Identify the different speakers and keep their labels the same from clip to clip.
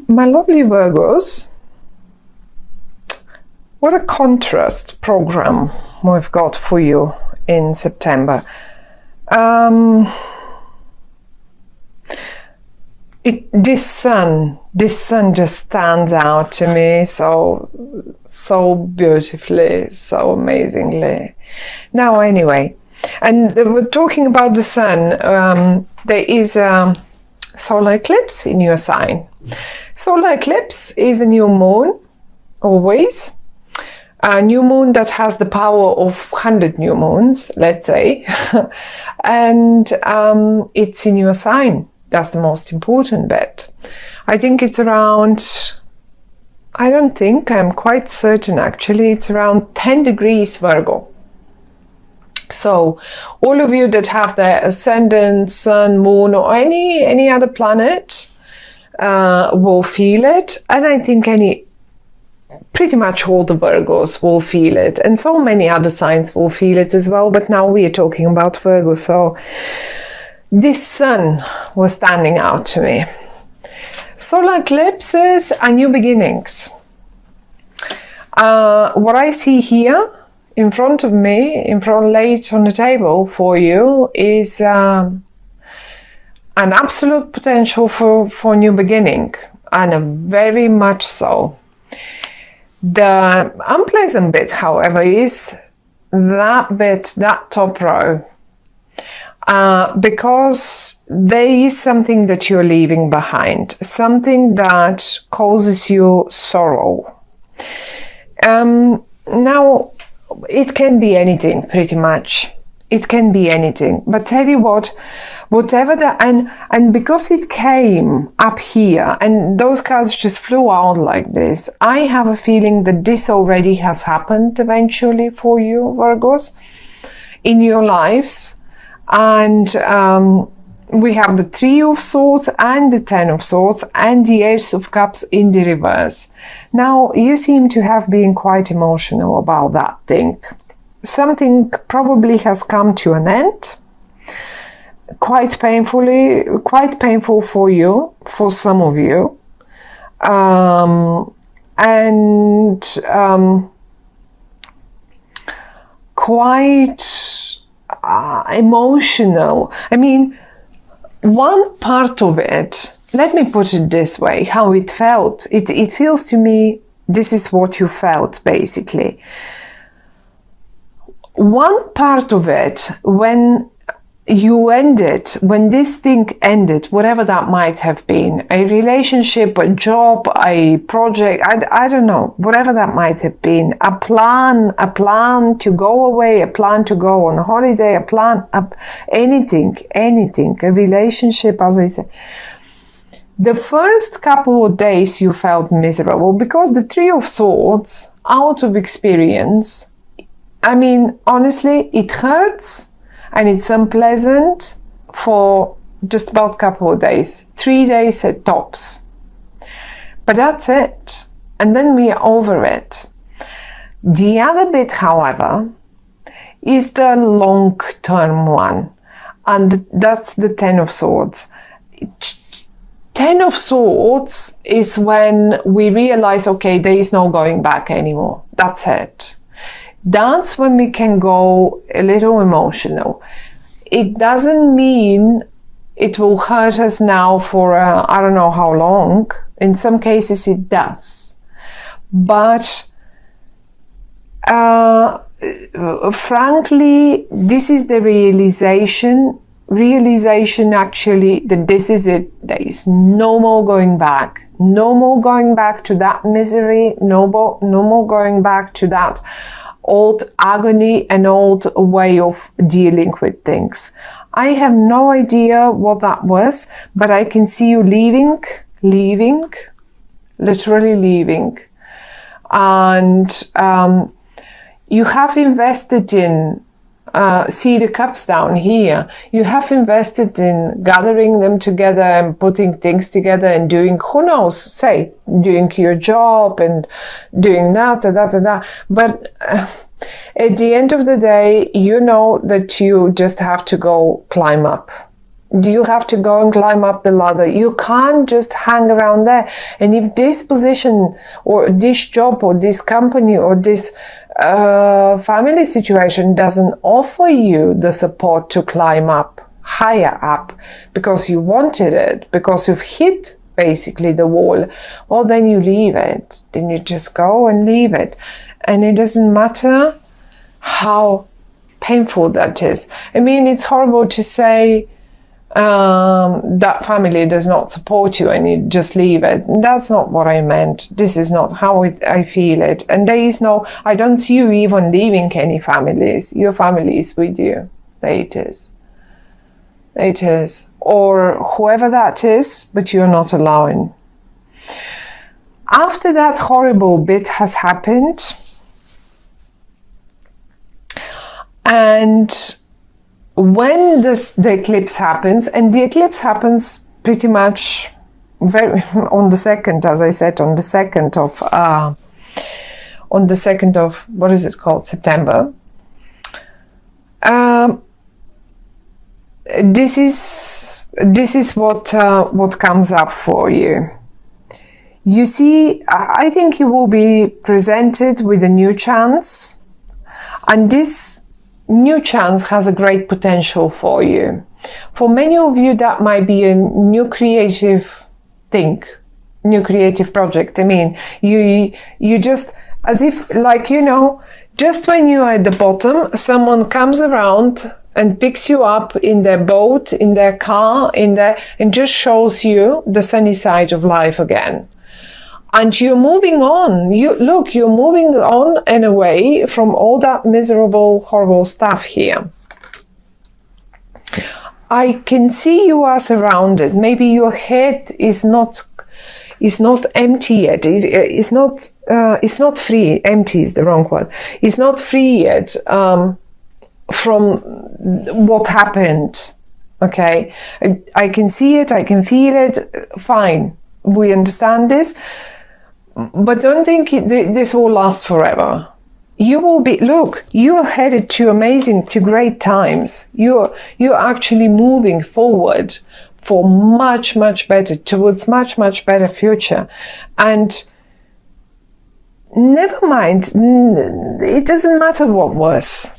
Speaker 1: My lovely Virgos, what a contrast program we've got for you in September. This sun just stands out to me so beautifully, so amazingly. Now, anyway, and we're talking about the sun. There is a solar eclipse in your sign. Solar eclipse is a new moon, always. A new moon that has the power of 100 new moons, let's say. And it's in your sign. That's the most important bit. I think it's around, I'm quite certain actually, it's around 10 degrees Virgo. So all of you that have the ascendant, sun, moon, or any other planet will feel it. And I think pretty much all the Virgos will feel it. And so many other signs will feel it as well. But now we are talking about Virgo. So this sun was standing out to me. Solar eclipses are new beginnings. What I see here in front of me, laid on the table for you, is an absolute potential for new beginning, and a very much so. The unpleasant bit, however, is that top row. Because there is something that you're leaving behind, something that causes you sorrow. Now, it can be anything, pretty much. It can be anything. But tell you what, whatever that, and because it came up here, and those cards just flew out like this, I have a feeling that this already has happened eventually for you, Virgos, in your lives. And we have the Three of Swords and the Ten of Swords and the Ace of Cups in the reverse. Now, you seem to have been quite emotional about that thing. Something probably has come to an end, quite painful for you, for some of you. Quite emotional. I mean, one part of it, let me put it this way, how it felt. It feels to me, this is what you felt, basically. One part of it, when this thing ended, whatever that might have been, a relationship, a job, a project, I don't know, whatever that might have been, a plan to go away, a plan to go on a holiday, anything, a relationship, as I said. The first couple of days you felt miserable because the Three of Swords, out of experience, I mean, honestly, it hurts. And it's unpleasant for just about a couple of days, 3 days at tops. But that's it. And then we are over it. The other bit, however, is the long-term one. And that's the Ten of Swords. Ten of Swords is when we realize, okay, there is no going back anymore. That's it. That's when we can go a little emotional. It doesn't mean it will hurt us now for I don't know how long. In some cases it does. But frankly, this is the realization actually that this is it. There is no more going back. No more going back to that misery. No more going back to that old agony and old way of dealing with things. I have no idea what that was, but I can see you leaving, literally leaving. And you have invested in, see the cups down here, you have invested in gathering them together and putting things together and doing, who knows, say, doing your job and doing that. But at the end of the day, you know that you just have to go climb up. You have to go and climb up the ladder. You can't just hang around there. And if this position or this job or this company or this family situation doesn't offer you the support to climb up, higher up, because you wanted it, because you've hit basically the wall, well, then you leave it. Then you just go and leave it. And it doesn't matter how painful that is. I mean, it's horrible to say that family does not support you and you just leave it. That's not what I meant. This is not how I feel it. And there is no, I don't see you even leaving any families. Your family is with you. There it is. There it is. Or whoever that is, but you're not allowing. After that horrible bit has happened, and when the eclipse happens, and the eclipse happens pretty much on the 2nd, as I said, on the 2nd of what is it called, September. This is what comes up for you. You see, I think you will be presented with a new chance, and this new chance has a great potential for you. For many of you, that might be a new creative thing, new creative project. I mean, you just, as if, like, you know, just when you are at the bottom, someone comes around and picks you up in their boat, in their car, and just shows you the sunny side of life again. And you're moving on. You're moving on and away from all that miserable, horrible stuff here. I can see you are surrounded. Maybe your head is not empty yet. It's not free. Empty is the wrong word. It's not free yet from what happened. Okay, I can see it. I can feel it. Fine, we understand this. But don't think this will last forever. You will be, look, you are headed to great times. You're actually moving forward for much, much better, towards much, much better future. And never mind, it doesn't matter what was.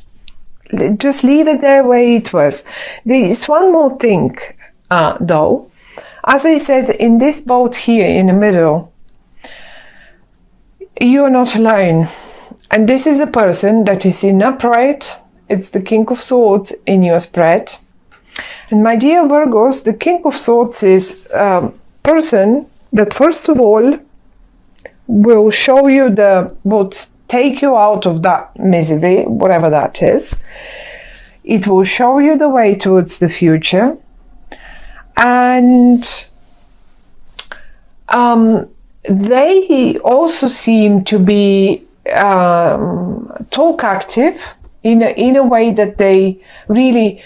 Speaker 1: Just leave it there where it was. There is one more thing, though. As I said, in this boat here in the middle, you're not alone. And this is a person that is in upright. It's the King of Swords in your spread. And my dear Virgos, the King of Swords is a person that first of all will show you will take you out of that misery, whatever that is. It will show you the way towards the future. And they also seem to be talk active in a way that they really,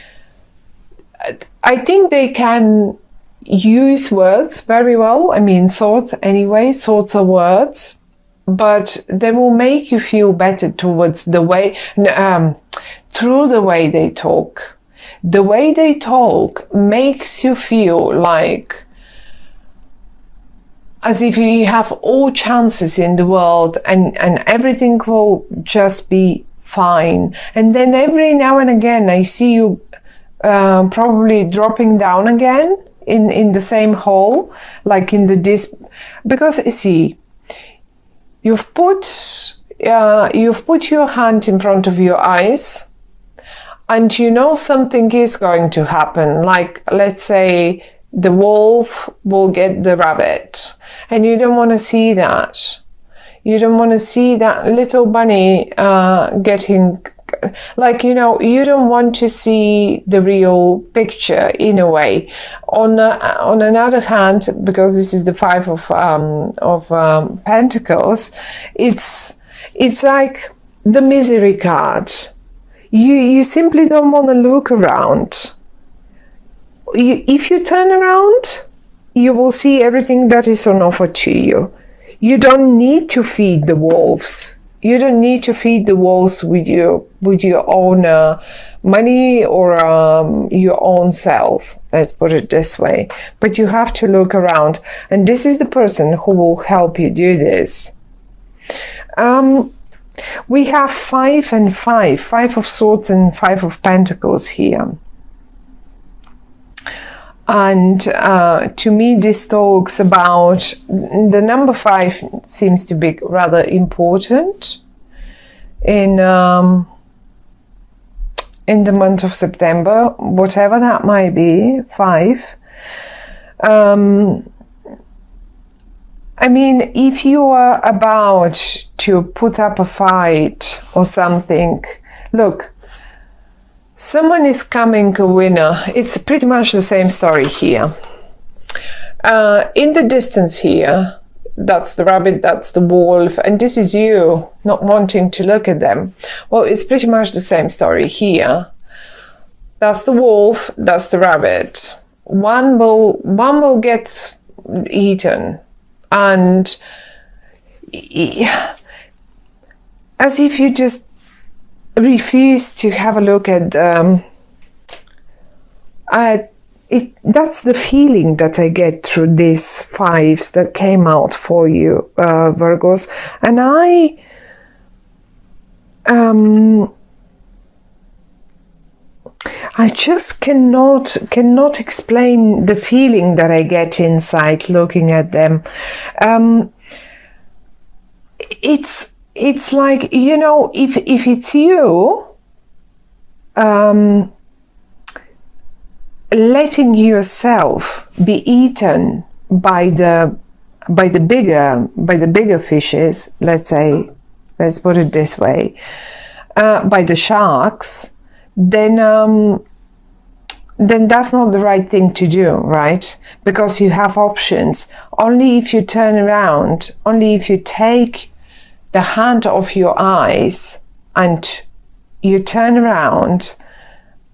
Speaker 1: I think they can use words very well. I mean, thoughts anyway, thoughts are words, but they will make you feel better towards the way, through the way they talk. The way they talk makes you feel like as if you have all chances in the world and everything will just be fine. And then every now and again I see you probably dropping down again in the same hole, like in the because see, you've put your hand in front of your eyes and you know something is going to happen, like let's say the wolf will get the rabbit, and you don't want to see that. You don't want to see that little bunny getting, like, you know, you don't want to see the real picture in a way. On another hand, because this is the Five of Pentacles, it's like the misery card. You simply don't want to look around. If you turn around, you will see everything that is on offer to you. You don't need to feed the wolves. You don't need to feed the walls with your own money or your own self. Let's put it this way. But you have to look around, and this is the person who will help you do this. We have 5 and 5, 5 of Swords and 5 of Pentacles here. And to me, this talks about the number 5 seems to be rather important in the month of September, whatever that might be. 5. I mean, if you are about to put up a fight or something, look, someone is coming a winner. It's pretty much the same story here. In the distance here, that's the rabbit, that's the wolf, and this is you not wanting to look at them. Well, it's pretty much the same story here. That's the wolf, that's the rabbit. One will get eaten, and as if you just refuse to have a look at it. That's the feeling that I get through these 5s that came out for you, Virgos, and I just cannot explain the feeling that I get inside looking at them. It's like, you know, if it's you, letting yourself be eaten by the bigger fishes, let's put it this way, by the sharks, then that's not the right thing to do, right? Because you have options. Only if you turn around, only if you take the hand off your eyes and you turn around,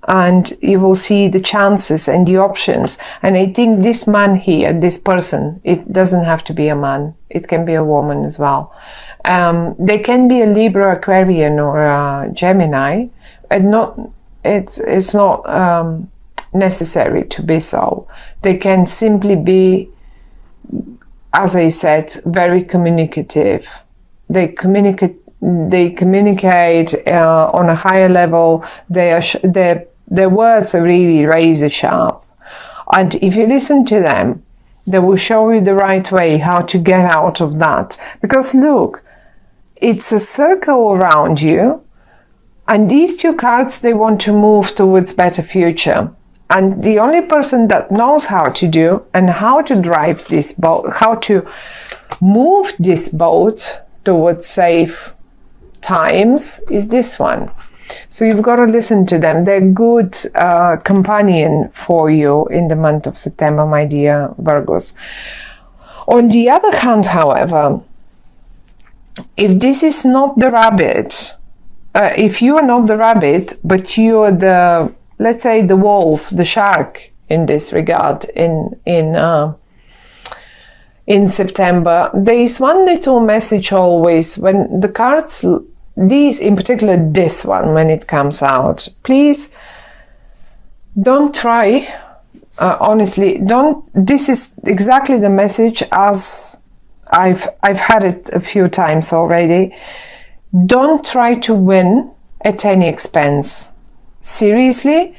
Speaker 1: and you will see the chances and the options. And I think this man here, this person, it doesn't have to be a man. It can be a woman as well. They can be a Libra, Aquarian, or a Gemini. And it's not necessary to be so. They can simply be, as I said, very communicative. They communicate on a higher level. Their words are really razor sharp, and if you listen to them, they will show you the right way how to get out of that. Because look, it's a circle around you, and these 2 cards, they want to move towards better future. And the only person that knows how to do and how to drive this boat, how to move this boat towards safe times, is this one. So you've got to listen to them. They're good companion for you in the month of September, my dear Virgos. On the other hand, however, if this is not the rabbit, if you are not the rabbit, but you are the, let's say, the wolf, the shark in this regard, in September, there is one little message always when the cards, these in particular, this one, when it comes out, please don't try, honestly, don't, this is exactly the message as I've had it a few times already. Don't try to win at any expense. Seriously,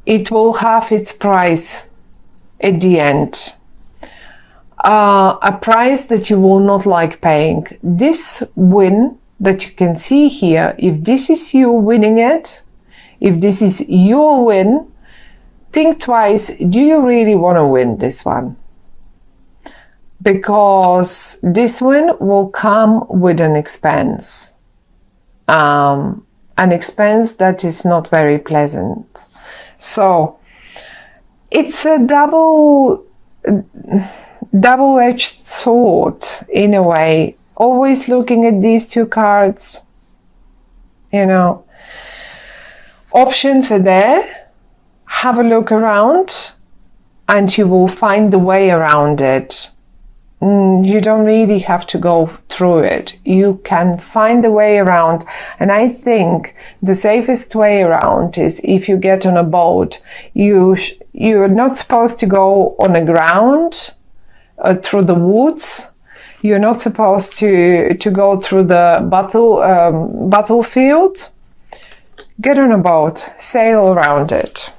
Speaker 1: it will have its price at the end. A price that you will not like paying. This win that you can see here, if this is you winning it, if this is your win, think twice, do you really want to win this one? Because this win will come with an expense. An expense that is not very pleasant. So it's a double-edged sword in a way. Always looking at these 2 cards, you know, options are there. Have a look around and you will find the way around it. you don't really have to go through it. You can find a way around. And I think the safest way around is if you get on a boat, you're not supposed to go on the ground through the woods. You're not supposed to go through the battlefield. Get on a boat, sail around it.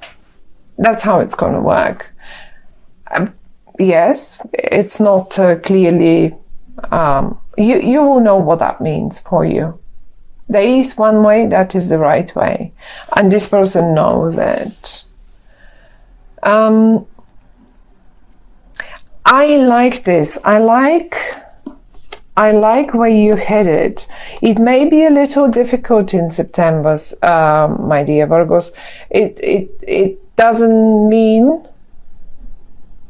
Speaker 1: That's how it's going to work. Yes, it's not clearly, you will know what that means for you. There is one way that is the right way, and this person knows it. I like this. I like where you headed. It may be a little difficult in September, my dear Virgos. It doesn't mean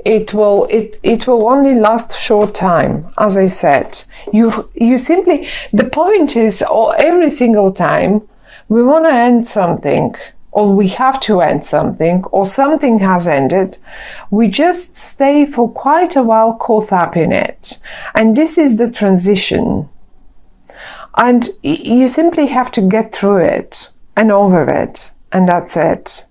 Speaker 1: it will only last a short time. As I said, you simply, the point is, every single time we want to end something, or we have to end something, or something has ended, we just stay for quite a while caught up in it. And this is the transition. And you simply have to get through it and over it, and that's it.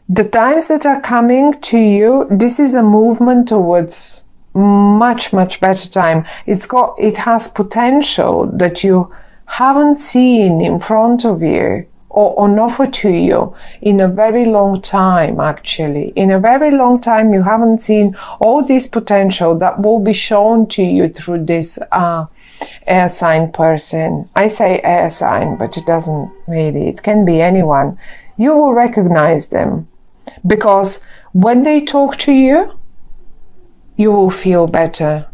Speaker 1: The times that are coming to you, this is a movement towards much, much better time. It has potential that you haven't seen in front of you or on offer to you in a very long time, actually. In a very long time, you haven't seen all this potential that will be shown to you through this air sign person. I say air sign, but it doesn't really. It can be anyone. You will recognize them. Because when they talk to you, you will feel better.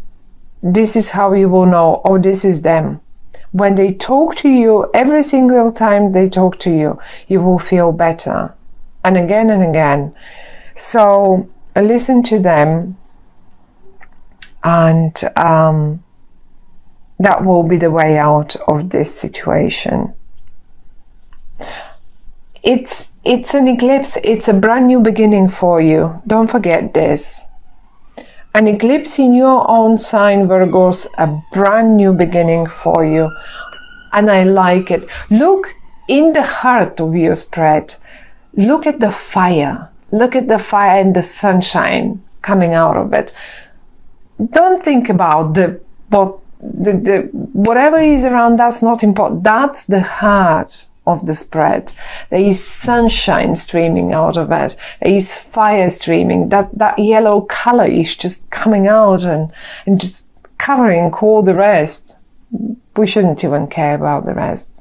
Speaker 1: This is how you will know, oh, this is them. When they talk to you, every single time they talk to you, you will feel better. And again and again. So listen to them, and that will be the way out of this situation. It's an eclipse. It's a brand new beginning for you. Don't forget this. An eclipse in your own sign, Virgos, a brand new beginning for you. And I like it. Look in the heart of your spread. Look at the fire. Look at the fire and the sunshine coming out of it. Don't think about whatever is around. That's not important. That's the heart of the spread. There is sunshine streaming out of it. There is fire streaming. That yellow color is just coming out and just covering all the rest. We shouldn't even care about the rest.